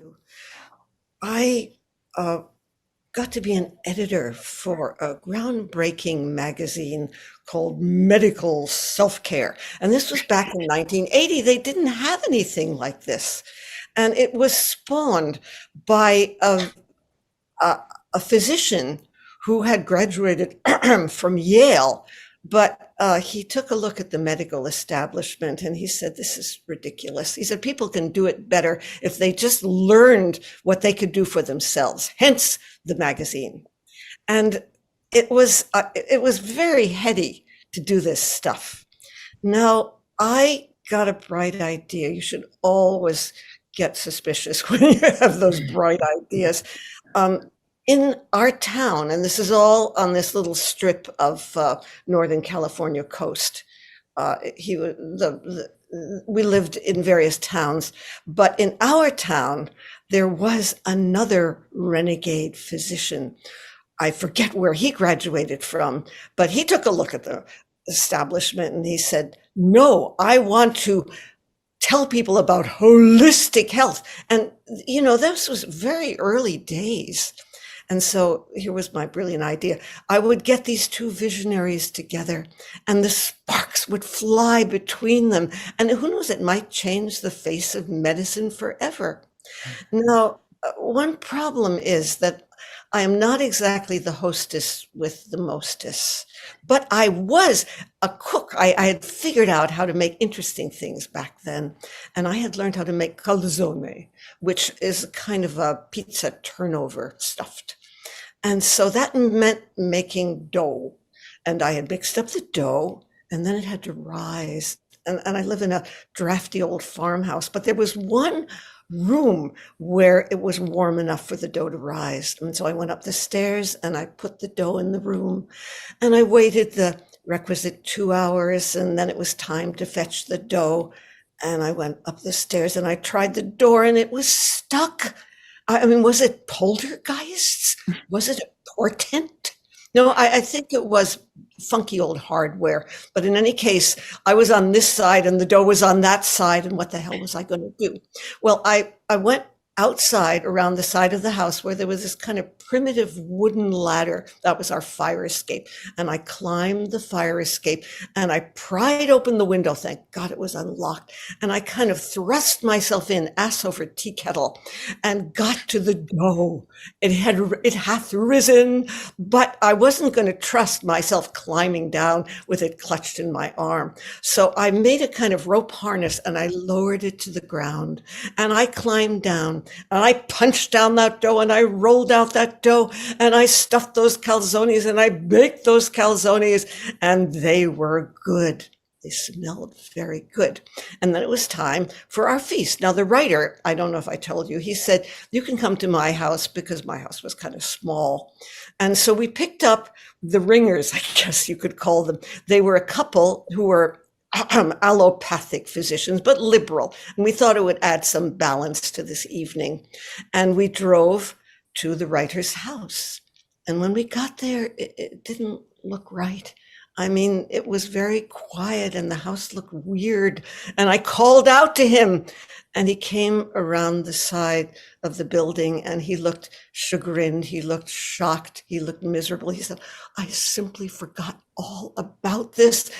you. I uh, got to be an editor for a groundbreaking magazine called Medical Self-Care. And this was back in 1980. They didn't have anything like this. And it was spawned by a, a physician who had graduated from Yale, but he took a look at the medical establishment and he said, "This is ridiculous." He said, "People can do it better if they just learned what they could do for themselves." Hence the magazine. And it was very heady to do this stuff. Now, I got a bright idea. You should always get suspicious when you have those bright ideas. Um, in our town, and this is all on this little strip of Northern California coast. We lived in various towns, but in our town, there was another renegade physician. I forget where he graduated from, but he took a look at the establishment and he said, "No, I want to tell people about holistic health." And, this was very early days. And so here was my brilliant idea. I would get these two visionaries together and the sparks would fly between them. And who knows, it might change the face of medicine forever. Now, one problem is that I am not exactly the hostess with the mostess, but I was a cook. I had figured out how to make interesting things back then, and I had learned how to make calzone, which is kind of a pizza turnover stuffed. And so that meant making dough, and I had mixed up the dough, and then it had to rise. And I live in a drafty old farmhouse, but there was one room where it was warm enough for the dough to rise. And so I went up the stairs and I put the dough in the room and I waited the requisite 2 hours. And then it was time to fetch the dough. And I went up the stairs and I tried the door and it was stuck. I mean, was it poltergeists? Was it a portent? No, I think it was funky old hardware. But in any case, I was on this side and the dough was on that side. And what the hell was I going to do? Well, I went outside around the side of the house where there was this kind of primitive wooden ladder. That was our fire escape. And I climbed the fire escape and I pried open the window. Thank God it was unlocked. And I kind of thrust myself in, ass over tea kettle, and got to the dough. It hath risen, but I wasn't going to trust myself climbing down with it clutched in my arm. So I made a kind of rope harness and I lowered it to the ground and I climbed down and I punched down that dough and I rolled out that dough and I stuffed those calzones and I baked those calzones and they were good. They smelled very good. And then it was time for our feast. Now, the writer, I don't know if I told you, he said, "You can come to my house," because my house was kind of small. And so we picked up the ringers, I guess you could call them. They were a couple who were allopathic physicians, but liberal. And we thought it would add some balance to this evening. And we drove to the writer's house. And when we got there, it didn't look right. I mean, it was very quiet and the house looked weird. And I called out to him and he came around the side of the building and he looked chagrined. He looked shocked. He looked miserable. He said, "I simply forgot all about this.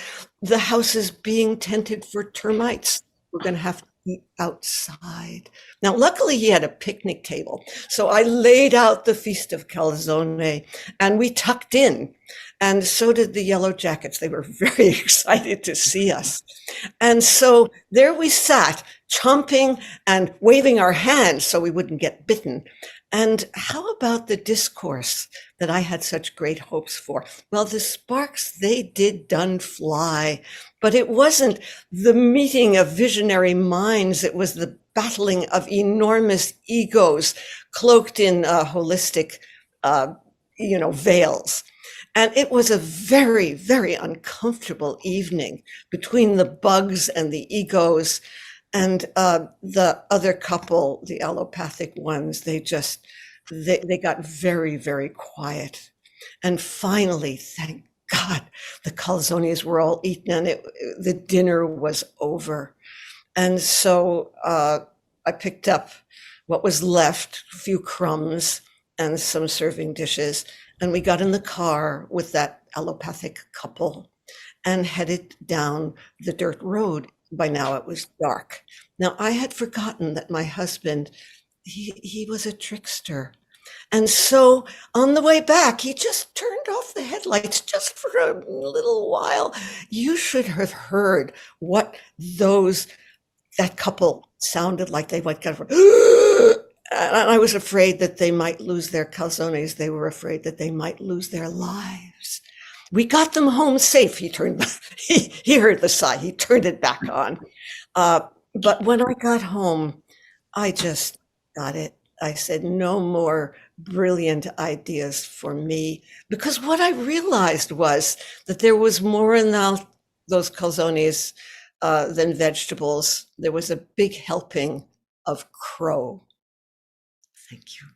The house is being tented for termites. We're going to have to eat outside." Now, luckily, he had a picnic table. So I laid out the feast of calzone and we tucked in. And so did the yellow jackets. They were very excited to see us. And so there we sat, chomping and waving our hands so we wouldn't get bitten. And how about the discourse that I had such great hopes for? Well, the sparks, they did done fly, but it wasn't the meeting of visionary minds. It was the battling of enormous egos cloaked in holistic, veils. And it was a very, very uncomfortable evening between the bugs and the egos. And the other couple, the allopathic ones, they got very, very quiet. And finally, thank God, the calzones were all eaten and the dinner was over. And so I picked up what was left, a few crumbs and some serving dishes, and we got in the car with that allopathic couple and headed down the dirt road. By now it was dark. Now I had forgotten that my husband, he was a trickster. And so on the way back, he just turned off the headlights just for a little while. You should have heard what that couple sounded like. They went kind of, and I was afraid that they might lose their calzones. They were afraid that they might lose their lives. We got them home safe. He turned, he heard the sigh. He turned it back on. But when I got home, I just got it. I said, no more brilliant ideas for me, because what I realized was that there was more in those calzones than vegetables. There was a big helping of crow. Thank you.